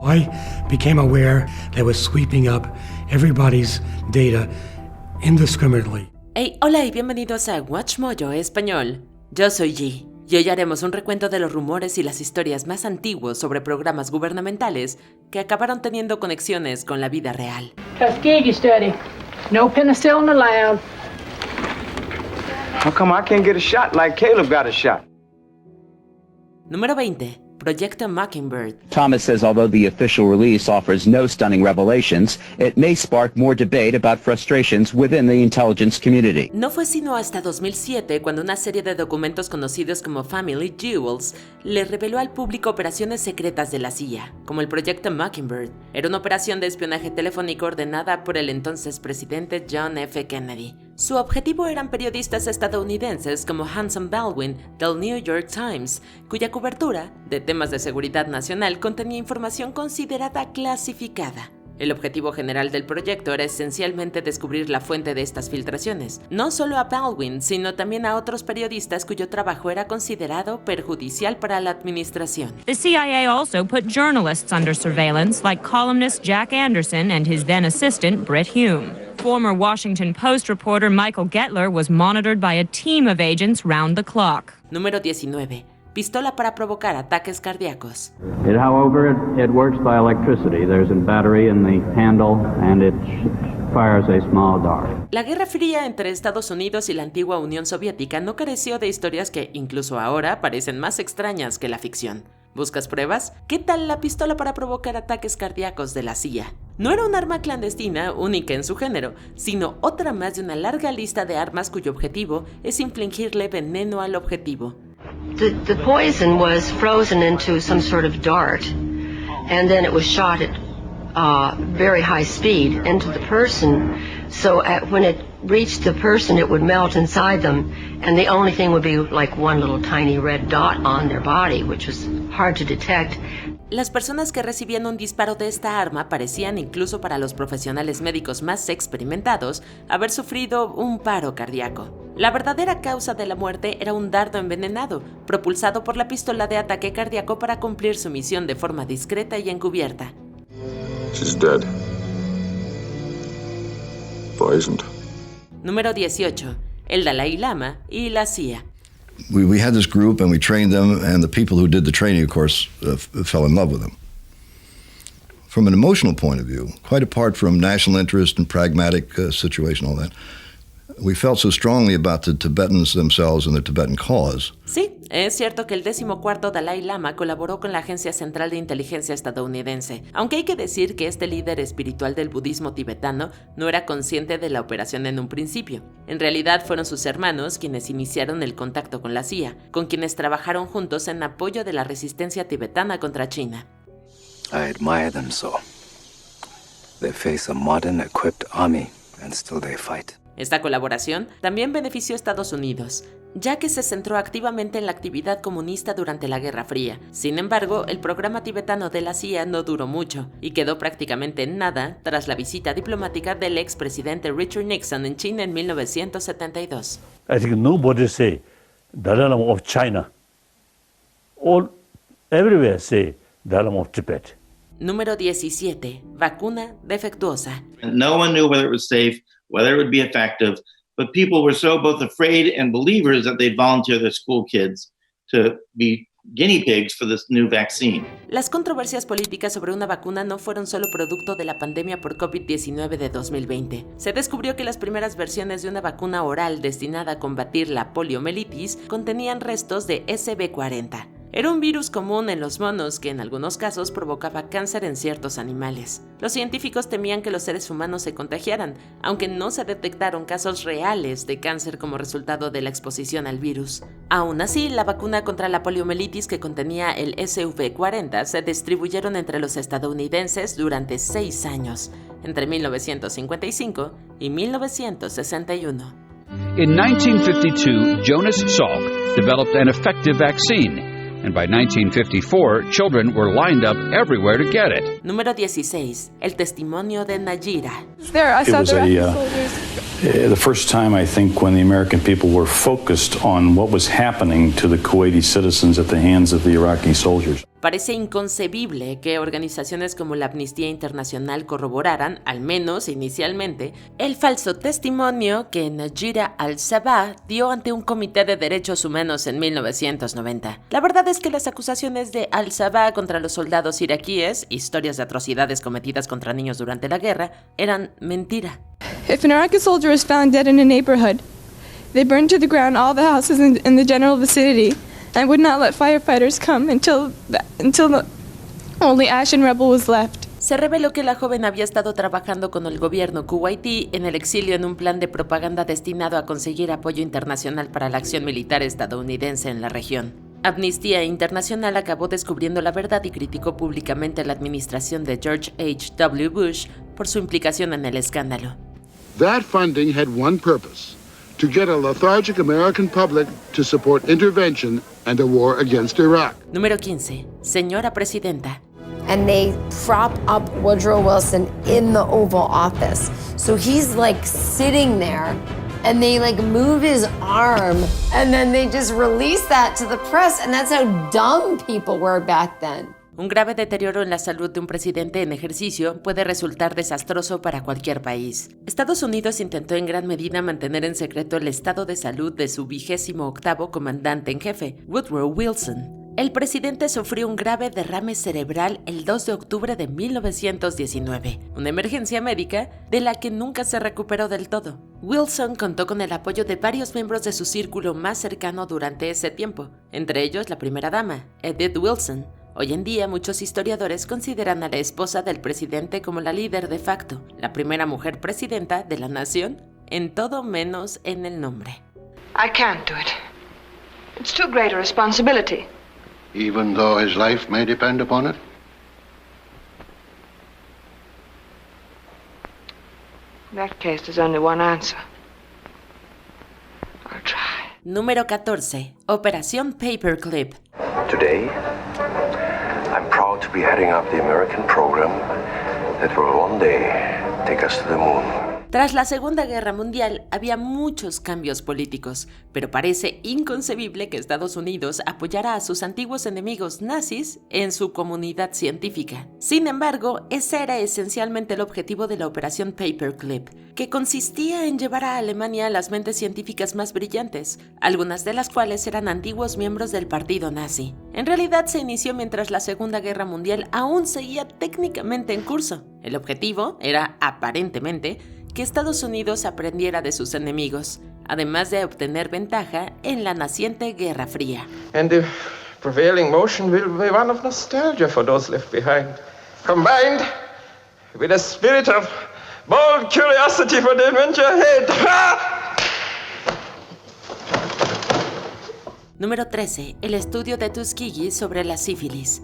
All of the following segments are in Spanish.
I became aware that was sweeping up everybody's data indiscriminately. Hey, hola y bienvenidos a WatchMojo Español. Yo soy G. Y hoy haremos un recuento de los rumores y las historias más antiguos sobre programas gubernamentales que acabaron teniendo conexiones con la vida real. Tuskegee study. No penicillin allowed. How come I can't get a shot like Caleb got a shot? Número 20. Proyecto Mockingbird. Thomas says although the official release offers no stunning revelations, it may spark more debate about frustrations within the intelligence community. No fue sino hasta 2007 cuando una serie de documentos conocidos como Family Jewels le reveló al público operaciones secretas de la CIA, como el Proyecto Mockingbird. Era una operación de espionaje telefónico ordenada por el entonces presidente John F. Kennedy. Su objetivo eran periodistas estadounidenses como Hanson Baldwin del New York Times, cuya cobertura de temas de seguridad nacional contenía información considerada clasificada. El objetivo general del proyecto era esencialmente descubrir la fuente de estas filtraciones, no solo a Baldwin, sino también a otros periodistas cuyo trabajo era considerado perjudicial para la administración. The CIA also put journalists under surveillance, like columnist Jack Anderson and his then assistant Brit Hume. Former Washington Post reporter Michael Gettler was monitored by a team of agents round the clock. Número 19. Pistola para provocar ataques cardíacos. However, it works by electricity. There's a battery in the handle and it fires a small dart. La Guerra Fría entre Estados Unidos y la antigua Unión Soviética no careció de historias que, incluso ahora, parecen más extrañas que la ficción. ¿Buscas pruebas? ¿Qué tal la pistola para provocar ataques cardíacos de la CIA? No era un arma clandestina única en su género, sino otra más de una larga lista de armas cuyo objetivo es infligirle veneno al objetivo. The poison was frozen into some sort of dart, and then it was shot at very high speed into the person. So when it reached the person, it would melt inside them, and the only thing would be like one little tiny red dot on their body, which was hard to detect. Las personas que recibían un disparo de esta arma parecían, incluso para los profesionales médicos más experimentados, haber sufrido un paro cardíaco. La verdadera causa de la muerte era un dardo envenenado, propulsado por la pistola de ataque cardíaco para cumplir su misión de forma discreta y encubierta. She's dead. Poisoned. Número 18. El Dalai Lama y la CIA. We had this group and we trained them, and the people who did the training, of course, fell in love with them. From an emotional point of view, quite apart from national interest and pragmatic situation, all that, we felt so strongly about the Tibetans themselves and the Tibetan cause. Sí, es cierto que el 14º Dalai Lama colaboró con la Agencia Central de Inteligencia estadounidense, aunque hay que decir que este líder espiritual del budismo tibetano no era consciente de la operación en un principio. En realidad fueron sus hermanos quienes iniciaron el contacto con la CIA, con quienes trabajaron juntos en apoyo de la resistencia tibetana contra China. I admire them so. They face a modern equipped army and still they fight. Esta colaboración también benefició a Estados Unidos, ya que se centró activamente en la actividad comunista durante la Guerra Fría. Sin embargo, el programa tibetano de la CIA no duró mucho y quedó prácticamente en nada tras la visita diplomática del expresidente Richard Nixon en China en 1972. I think nobody say Dalai Lama of China. All everywhere say Dalai Lama of Tibet. Número 17. Vacuna defectuosa. No one knew whether it was safe, whether it would be effective, but people were so both afraid and believers that they'd volunteer their school kids to be guinea pigs for this new vaccine. Las controversias políticas sobre una vacuna no fueron solo producto de la pandemia por COVID-19 de 2020. Se descubrió que las primeras versiones de una vacuna oral destinada a combatir la poliomielitis contenían restos de SB40. Era un virus común en los monos que en algunos casos provocaba cáncer en ciertos animales. Los científicos temían que los seres humanos se contagiaran, aunque no se detectaron casos reales de cáncer como resultado de la exposición al virus. Aún así, la vacuna contra la poliomielitis que contenía el SV40 se distribuyeron entre los estadounidenses durante 6 años, entre 1955 y 1961. In 1952, Jonas Salk developed an effective vaccine. And by 1954, children were lined up everywhere to get it. Número 16. El testimonio de Najira. There, I saw the soldiers. The first time, I think, when the American people were focused on what was happening to the Kuwaiti citizens at the hands of the Iraqi soldiers. Parece inconcebible que organizaciones como la Amnistía Internacional corroboraran, al menos inicialmente, el falso testimonio que Najira al-Sabah dio ante un comité de derechos humanos en 1990. La verdad es que las acusaciones de al-Sabah contra los soldados iraquíes, historias de atrocidades cometidas contra niños durante la guerra, eran mentira. If an Iraqi soldier is found dead in a neighborhood, they burn to the ground all the houses in the general vicinity and would not let firefighters come until the only ash and rubble was left. Se reveló que la joven había estado trabajando con el gobierno kuwaití en el exilio en un plan de propaganda destinado a conseguir apoyo internacional para la acción militar estadounidense en la región. Amnistía Internacional acabó descubriendo la verdad y criticó públicamente la administración de George H.W. Bush por su implicación en el escándalo. That funding had one purpose: to get a lethargic American public to support intervention and a war against Iraq. Número 15. Señora Presidenta. And they prop up Woodrow Wilson in the Oval Office. So he's like sitting there and they like move his arm and then they just release that to the press, and that's how dumb people were back then. Un grave deterioro en la salud de un presidente en ejercicio puede resultar desastroso para cualquier país. Estados Unidos intentó en gran medida mantener en secreto el estado de salud de su 28º comandante en jefe, Woodrow Wilson. El presidente sufrió un grave derrame cerebral el 2 de octubre de 1919, una emergencia médica de la que nunca se recuperó del todo. Wilson contó con el apoyo de varios miembros de su círculo más cercano durante ese tiempo, entre ellos la primera dama, Edith Wilson. Hoy en día, muchos historiadores consideran a la esposa del presidente como la líder de facto, la primera mujer presidenta de la nación, en todo menos en el nombre. I can't do it. It's too great a responsibility. Even though his life may depend upon it? In that case, there's only one answer. I'll try. Número 14. Operación Paperclip. Today, I'm proud to be heading up the American program that will one day take us to the moon. Tras la Segunda Guerra Mundial había muchos cambios políticos, pero parece inconcebible que Estados Unidos apoyara a sus antiguos enemigos nazis en su comunidad científica. Sin embargo, ese era esencialmente el objetivo de la Operación Paperclip, que consistía en llevar a Alemania a las mentes científicas más brillantes, algunas de las cuales eran antiguos miembros del partido nazi. En realidad se inició mientras la Segunda Guerra Mundial aún seguía técnicamente en curso. El objetivo era, aparentemente, que Estados Unidos aprendiera de sus enemigos, además de obtener ventaja en la naciente Guerra Fría. And the prevailing motion will be one of nostalgia for those left behind, combined with a spirit of bold curiosity for the adventure ahead. Número 13. El estudio de Tuskegee sobre la sífilis.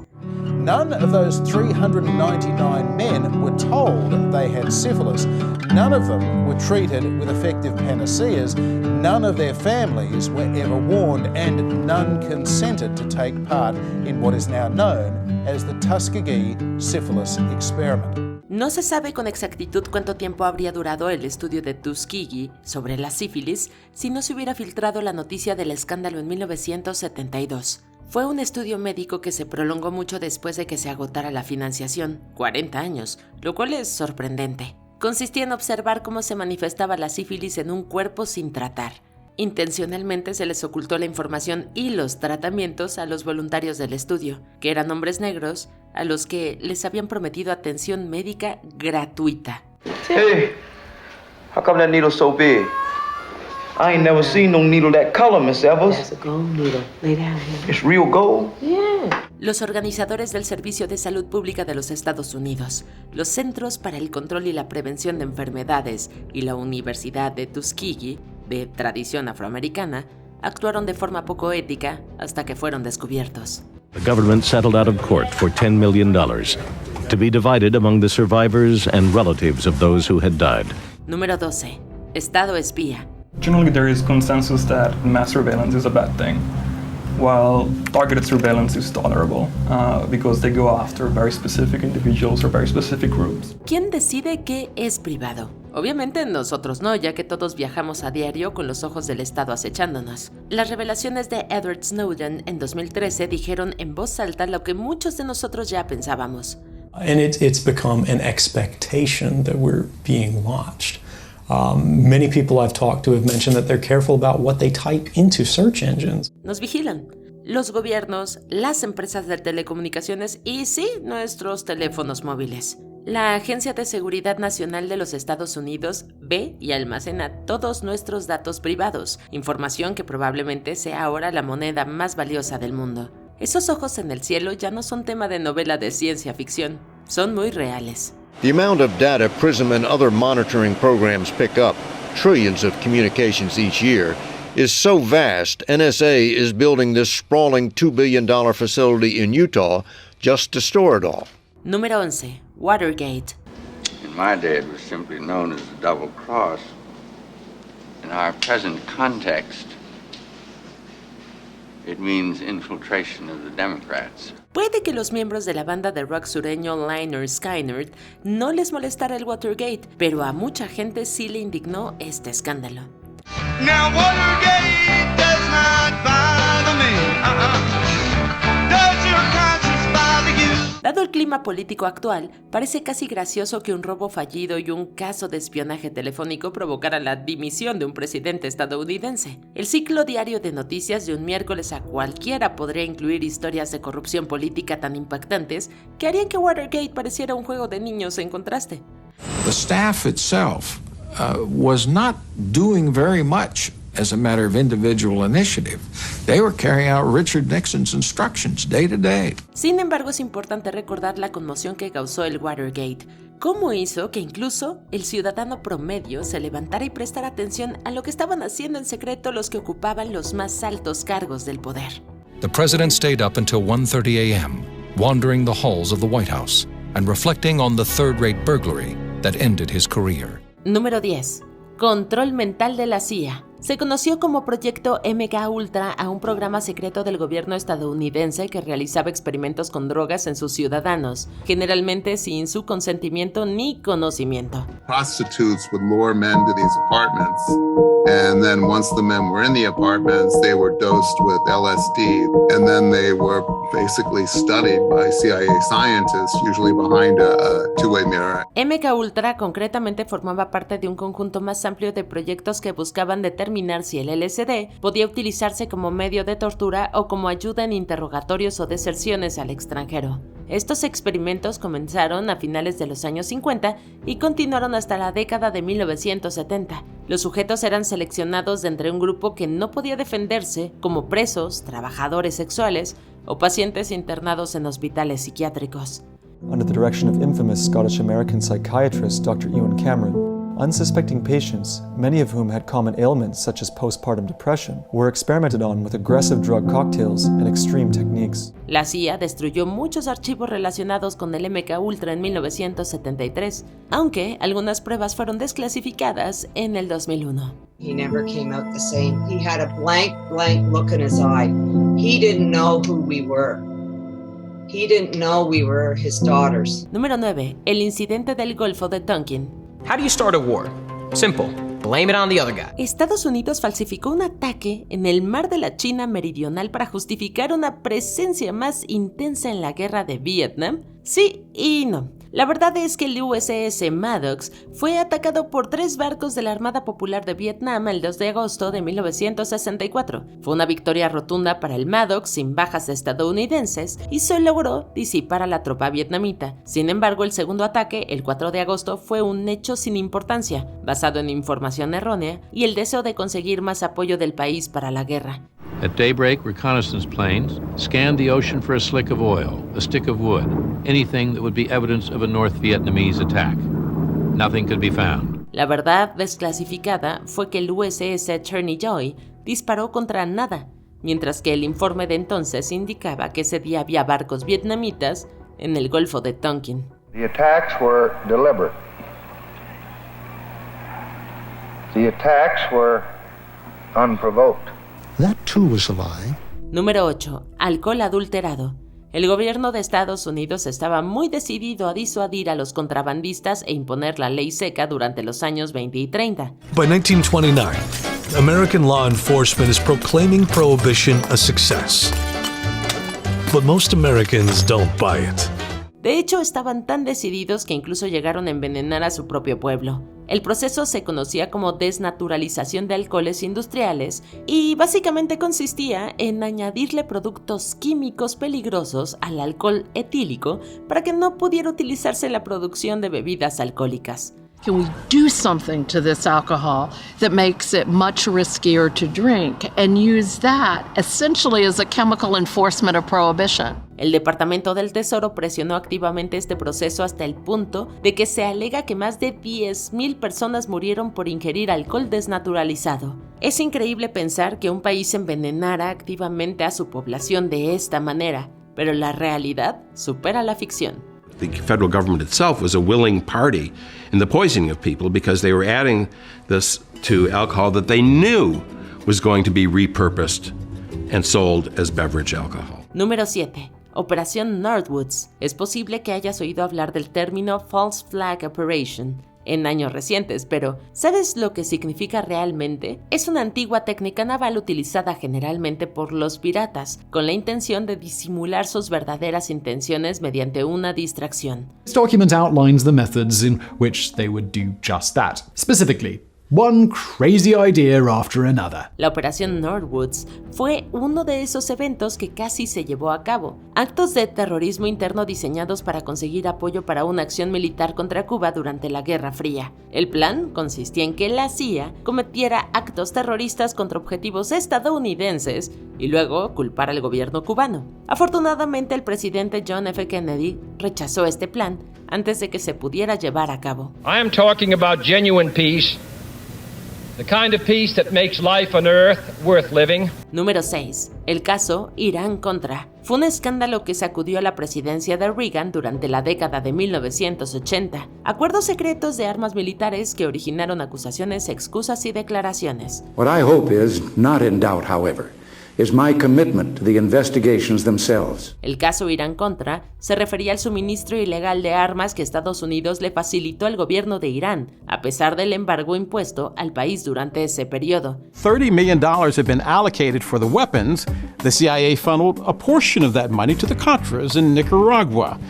None of those 399 men were told they had syphilis. None of them were treated with effective panaceas. None of their families were ever warned, and none consented to take part in what is now known as the Tuskegee Syphilis Experiment. No se sabe con exactitud cuánto tiempo habría durado el estudio de Tuskegee sobre la sífilis si no se hubiera filtrado la noticia del escándalo en 1972. Fue un estudio médico que se prolongó mucho después de que se agotara la financiación, 40 años, lo cual es sorprendente. Consistía en observar cómo se manifestaba la sífilis en un cuerpo sin tratar. Intencionalmente se les ocultó la información y los tratamientos a los voluntarios del estudio, que eran hombres negros a los que les habían prometido atención médica gratuita. Hey, how come that needle's so big? I ain't never seen no needle that color, Miss Evers. That's a gold needle. Lay down here. It's real gold? Yeah. Los organizadores del Servicio de Salud Pública de los Estados Unidos, los Centros para el Control y la Prevención de Enfermedades y la Universidad de Tuskegee, de tradición afroamericana, actuaron de forma poco ética hasta que fueron descubiertos. The government settled out of court for $10 million to be divided among the survivors and relatives of those who had died. Número 12. Estado espía. Generally, there is consensus that mass surveillance is a bad thing, while targeted surveillance is tolerable because they go after very specific individuals or very specific groups. ¿Quién decide qué es privado? Obviamente nosotros no, ya que todos viajamos a diario con los ojos del Estado acechándonos. Las revelaciones de Edward Snowden en 2013 dijeron en voz alta lo que muchos de nosotros ya pensábamos. And it's become an expectation that we're being watched. Many people I've talked to have mentioned that they're careful about what they type into search engines. Nos vigilan. Los gobiernos, las empresas de telecomunicaciones y sí, nuestros teléfonos móviles. La Agencia de Seguridad Nacional de los Estados Unidos ve y almacena todos nuestros datos privados, información que probablemente sea ahora la moneda más valiosa del mundo. Esos ojos en el cielo ya no son tema de novela de ciencia ficción, son muy reales. The amount of data PRISM and other monitoring programs pick up, trillions of communications each year, is so vast, NSA is building this sprawling $2 billion facility in Utah just to store it all. Número 11. Watergate. In my day, it was simply known as the double cross. In our present context, it means infiltration of the Democrats. Puede que los miembros de la banda de rock sureño Lynyrd Skynyrd no les molestara el Watergate, pero a mucha gente sí le indignó este escándalo. Now Watergate does not bother me. Does your conscience bother you? Dado el clima político actual, parece casi gracioso que un robo fallido y un caso de espionaje telefónico provocaran la dimisión de un presidente estadounidense. El ciclo diario de noticias de un miércoles a cualquiera podría incluir historias de corrupción política tan impactantes que harían que Watergate pareciera un juego de niños en contraste. The staff itself was not doing very much as a matter of individual initiative. They were carrying out Richard Nixon's instructions day to day. Sin embargo, es importante recordar la conmoción que causó el Watergate. ¿Cómo hizo que incluso el ciudadano promedio se levantara y prestara atención a lo que estaban haciendo en secreto los que ocupaban los más altos cargos del poder? The president stayed up until 1:30 a.m., wandering the halls of the White House and reflecting on the third-rate burglary that ended his career. Número 10. Control mental de la CIA. Se conoció como Proyecto MKUltra a un programa secreto del gobierno estadounidense que realizaba experimentos con drogas en sus ciudadanos, generalmente sin su consentimiento ni conocimiento. Prostitutes would lure men to these apartments, and then once the men were in the apartments, they were dosed with LSD, and then they were basically studied by CIA scientists, usually behind a two-way mirror. MKUltra concretamente formaba parte de un conjunto más amplio de proyectos que buscaban determinar si el LSD podía utilizarse como medio de tortura o como ayuda en interrogatorios o deserciones al extranjero. Estos experimentos comenzaron a finales de los años 50 y continuaron hasta la década de 1970. Los sujetos eran seleccionados de entre un grupo que no podía defenderse, como presos, trabajadores sexuales o pacientes internados en hospitales psiquiátricos. Under the direction of infamous Scottish-American psychiatrist Dr. Ewan Cameron, unsuspecting patients, many of whom had common ailments such as postpartum depression, were experimented on with aggressive drug cocktails and extreme techniques. La CIA destruyó muchos archivos relacionados con el MKUltra en 1973, aunque algunas pruebas fueron desclasificadas en el 2001. He never came out the same. He had a blank look in his eye. He didn't know who we were. He didn't know we were his daughters. Número 9. El incidente del Golfo de Tonkin. How do you start a war? Simple. Blame it on the other guy. Estados Unidos falsificó un ataque en el mar de la China Meridional para justificar una presencia más intensa en la guerra de Vietnam. Sí y no. La verdad es que el USS Maddox fue atacado por 3 barcos de la Armada Popular de Vietnam el 2 de agosto de 1964. Fue una victoria rotunda para el Maddox sin bajas estadounidenses y se logró disipar a la tropa vietnamita. Sin embargo, el segundo ataque, el 4 de agosto, fue un hecho sin importancia, basado en información errónea y el deseo de conseguir más apoyo del país para la guerra. At daybreak, reconnaissance planes scanned the ocean for a slick of oil, a stick of wood, anything that would be evidence of a North Vietnamese attack. Nothing could be found. La verdad desclasificada fue que el USS Cherney Joy disparó contra nada, mientras que el informe de entonces indicaba que ese día había barcos vietnamitas en el Golfo de Tonkin. The attacks were deliberate. The attacks were unprovoked. That too was a lie. Número 8. Alcohol adulterado. el gobierno de Estados Unidos estaba muy decidido a disuadir a los contrabandistas e imponer la ley seca durante los años 20 y 30. By 1929, American law enforcement is proclaiming prohibition a success. But most Americans don't buy it. De hecho, estaban tan decididos que incluso llegaron a envenenar a su propio pueblo. El proceso se conocía como desnaturalización de alcoholes industriales y básicamente consistía en añadirle productos químicos peligrosos al alcohol etílico para que no pudiera utilizarse en la producción de bebidas alcohólicas. Can we do something to this alcohol that makes it much riskier to drink and use that essentially as a chemical enforcement of prohibition? El Departamento del Tesoro presionó activamente este proceso hasta el punto de que se alega que más de 10,000 personas murieron por ingerir alcohol desnaturalizado. Es increíble pensar que un país envenenara activamente a su población de esta manera, pero la realidad supera la ficción. The federal government itself was a willing party in the poisoning of people because they were adding this to alcohol that they knew was going to be repurposed and sold as beverage alcohol. Número 7. Operación Northwoods. Es posible que hayas oído hablar del término False Flag Operation en años recientes, pero ¿sabes lo que significa realmente? Es una antigua técnica naval utilizada generalmente por los piratas, con la intención de disimular sus verdaderas intenciones mediante una distracción. This document outlines the methods in which they would do just that. Specifically, one crazy idea after another. La operación Northwoods fue uno de esos eventos que casi se llevó a cabo. Actos de terrorismo interno diseñados para conseguir apoyo para una acción militar contra Cuba durante la Guerra Fría. El plan consistía en que la CIA cometiera actos terroristas contra objetivos estadounidenses y luego culpar al gobierno cubano. Afortunadamente, el presidente John F. Kennedy rechazó este plan antes de que se pudiera llevar a cabo. I am talking about genuine peace. The kind of peace that makes life on Earth worth living. Número 6. El caso Irán-Contra. Fue un escándalo que sacudió a la presidencia de Reagan durante la década de 1980. Acuerdos secretos de armas militares que originaron acusaciones, excusas y declaraciones. What I hope is not in doubt, however, is my commitment to the investigations themselves. El caso Irán-Contra se refería al suministro ilegal de armas que Estados Unidos le facilitó al gobierno de Irán, a pesar del embargo impuesto al país durante ese periodo. $30 million have been allocated for the weapons. The CIA funneled a portion of that money to the Contras in Nicaragua,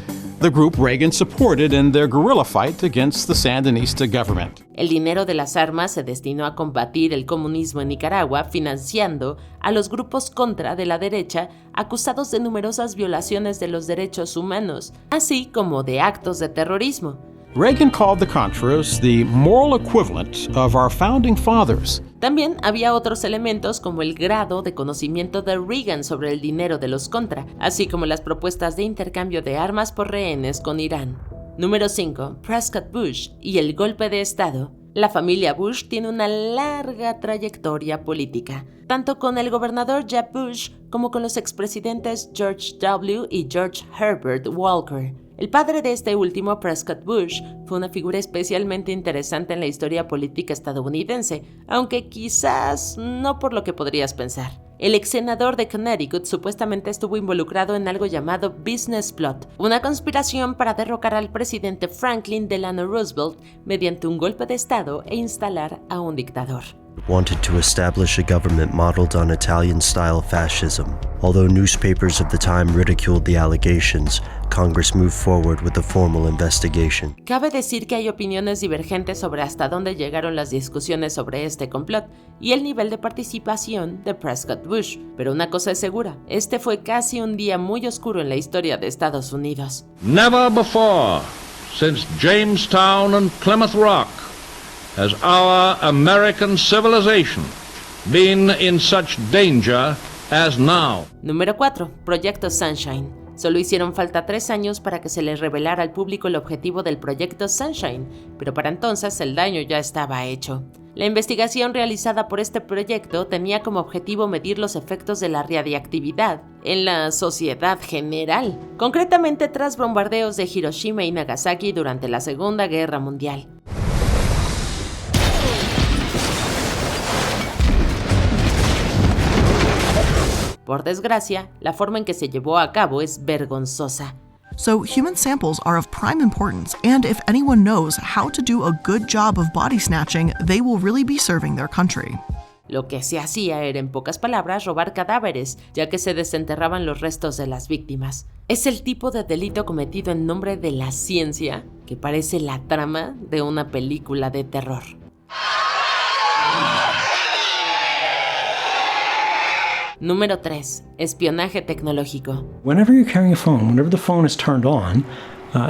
the group Reagan supported in their guerrilla fight against the Sandinista government. El dinero de las armas se destinó a combatir el comunismo en Nicaragua, financiando a los grupos contra de la derecha acusados de numerosas violaciones de los derechos humanos, así como de actos de terrorismo. Reagan called the Contras the moral equivalent of our founding fathers. También había otros elementos como el grado de conocimiento de Reagan sobre el dinero de los Contra, así como las propuestas de intercambio de armas por rehenes con Irán. Número 5. Prescott Bush y el golpe de Estado. La familia Bush tiene una larga trayectoria política, tanto con el gobernador Jeb Bush como con los expresidentes George W. y George Herbert Walker. El padre de este último, Prescott Bush, fue una figura especialmente interesante en la historia política estadounidense, aunque quizás no por lo que podrías pensar. El ex senador de Connecticut supuestamente estuvo involucrado en algo llamado Business Plot, una conspiración para derrocar al presidente Franklin Delano Roosevelt mediante un golpe de Estado e instalar a un dictador. Wanted to establish a government modeled on Italian-style fascism. Although newspapers of the time ridiculed the allegations, Congress moved forward with a formal investigation. Cabe decir que hay opiniones divergentes sobre hasta dónde llegaron las discusiones sobre este complot y el nivel de participación de Prescott Bush, pero una cosa es segura, este fue casi un día muy oscuro en la historia de Estados Unidos. Never before, since Jamestown and Plymouth Rock, has our American civilization been in such danger as now. Número 4. Proyecto Sunshine. Solo hicieron falta 3 años para que se les revelara al público el objetivo del Proyecto Sunshine, pero para entonces el daño ya estaba hecho. La investigación realizada por este proyecto tenía como objetivo medir los efectos de la radiactividad en la sociedad general, concretamente tras bombardeos de Hiroshima y Nagasaki durante la Segunda Guerra Mundial. Por desgracia, la forma en que se llevó a cabo es vergonzosa. So human samples are of prime importance, and if anyone knows how to do a good job of body snatching, they will really be serving their country. Lo que se hacía era, en pocas palabras, robar cadáveres, ya que se desenterraban los restos de las víctimas. Es el tipo de delito cometido en nombre de la ciencia que parece la trama de una película de terror. Número 3. Espionaje tecnológico. Whenever you're carrying a phone, whenever the phone is turned on,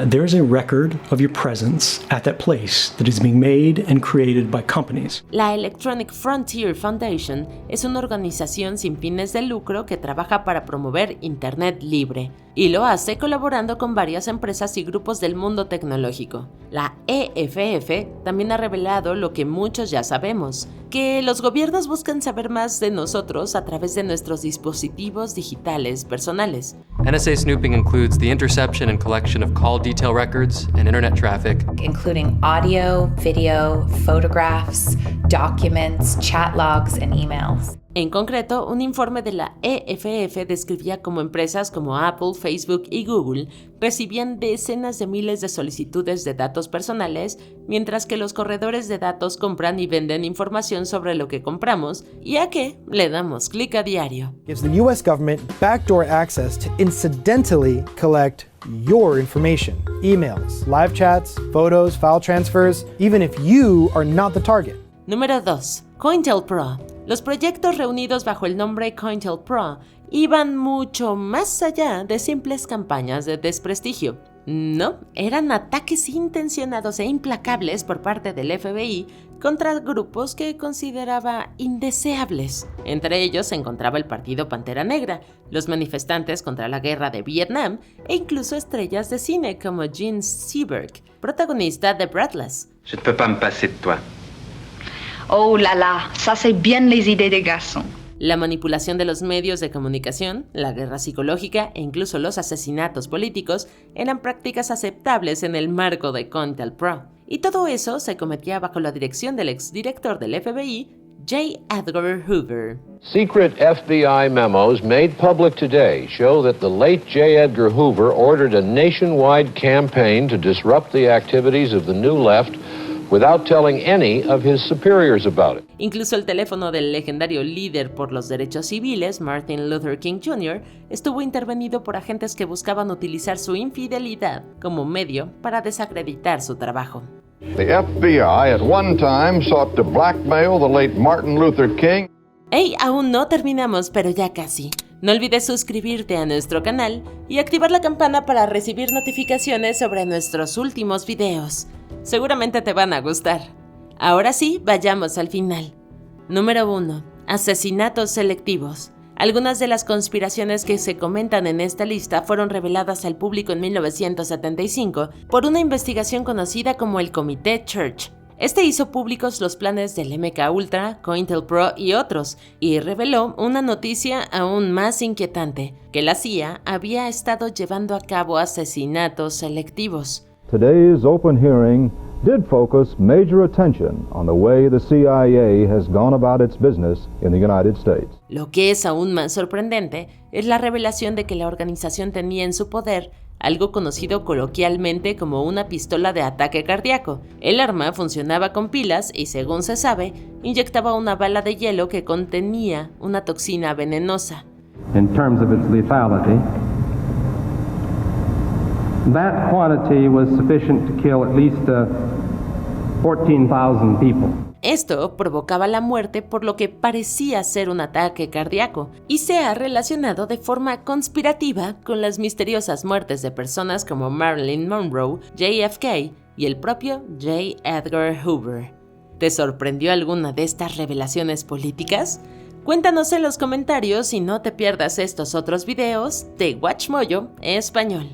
there is a record of your presence at that place that is being made and created by companies. La Electronic Frontier Foundation es una organización sin fines de lucro que trabaja para promover Internet libre y lo hace colaborando con varias empresas y grupos del mundo tecnológico. La EFF también ha revelado lo que muchos ya sabemos, que los gobiernos buscan saber más de nosotros a través de nuestros dispositivos digitales personales. NSA snooping includes the interception and collection of call detail records and internet traffic, including audio, video, photographs, documents, chat logs, and emails. En concreto, un informe de la EFF describía cómo empresas como Apple, Facebook y Google recibían decenas de miles de solicitudes de datos personales, mientras que los corredores de datos compran y venden información sobre lo que compramos y a qué le damos clic a diario. Gives the US government backdoor access to incidentally collect your information, emails, live chats, photos, file transfers, even if you are not the target. Número 2. COINTELPRO. Los proyectos reunidos bajo el nombre COINTELPRO iban mucho más allá de simples campañas de desprestigio. No, eran ataques intencionados e implacables por parte del FBI contra grupos que consideraba indeseables. Entre ellos se encontraba el Partido Pantera Negra, los manifestantes contra la guerra de Vietnam e incluso estrellas de cine como Gene Seberg, protagonista de Breathless. Je ne peux pas me passer de toi. Oh là là, ça c'est bien les idées des garçons. La manipulación de los medios de comunicación, la guerra psicológica e incluso los asesinatos políticos eran prácticas aceptables en el marco de COINTELPRO. Y todo eso se cometía bajo la dirección del exdirector del FBI, J. Edgar Hoover. Secret FBI memos made public today show that the late J. Edgar Hoover ordered a nationwide campaign to disrupt the activities of the New Left without telling any of his superiors about it. Incluso el teléfono del legendario líder por los derechos civiles, Martin Luther King Jr., estuvo intervenido por agentes que buscaban utilizar su infidelidad como medio para desacreditar su trabajo. The FBI at one time sought to blackmail the late Martin Luther King. Hey, aún no terminamos, pero ya casi. No olvides suscribirte a nuestro canal y activar la campana para recibir notificaciones sobre nuestros últimos videos. Seguramente te van a gustar. Ahora sí, vayamos al final. Número 1. Asesinatos selectivos. Algunas de las conspiraciones que se comentan en esta lista fueron reveladas al público en 1975 por una investigación conocida como el Comité Church. Este hizo públicos los planes del MKUltra, COINTELPRO y otros, y reveló una noticia aún más inquietante, que la CIA había estado llevando a cabo asesinatos selectivos. Today's open hearing did focus major attention on the way the CIA has gone about its business in the United States. Lo que es aún más sorprendente es la revelación de que la organización tenía en su poder algo conocido coloquialmente como una pistola de ataque cardíaco. El arma funcionaba con pilas y, según se sabe, inyectaba una bala de hielo que contenía una toxina venenosa. In terms of its lethality, that quantity was sufficient to kill at least 14,000 people. Esto provocaba la muerte por lo que parecía ser un ataque cardíaco y se ha relacionado de forma conspirativa con las misteriosas muertes de personas como Marilyn Monroe, JFK y el propio J. Edgar Hoover. ¿Te sorprendió alguna de estas revelaciones políticas? Cuéntanos en los comentarios y no te pierdas estos otros videos de WatchMojo Español.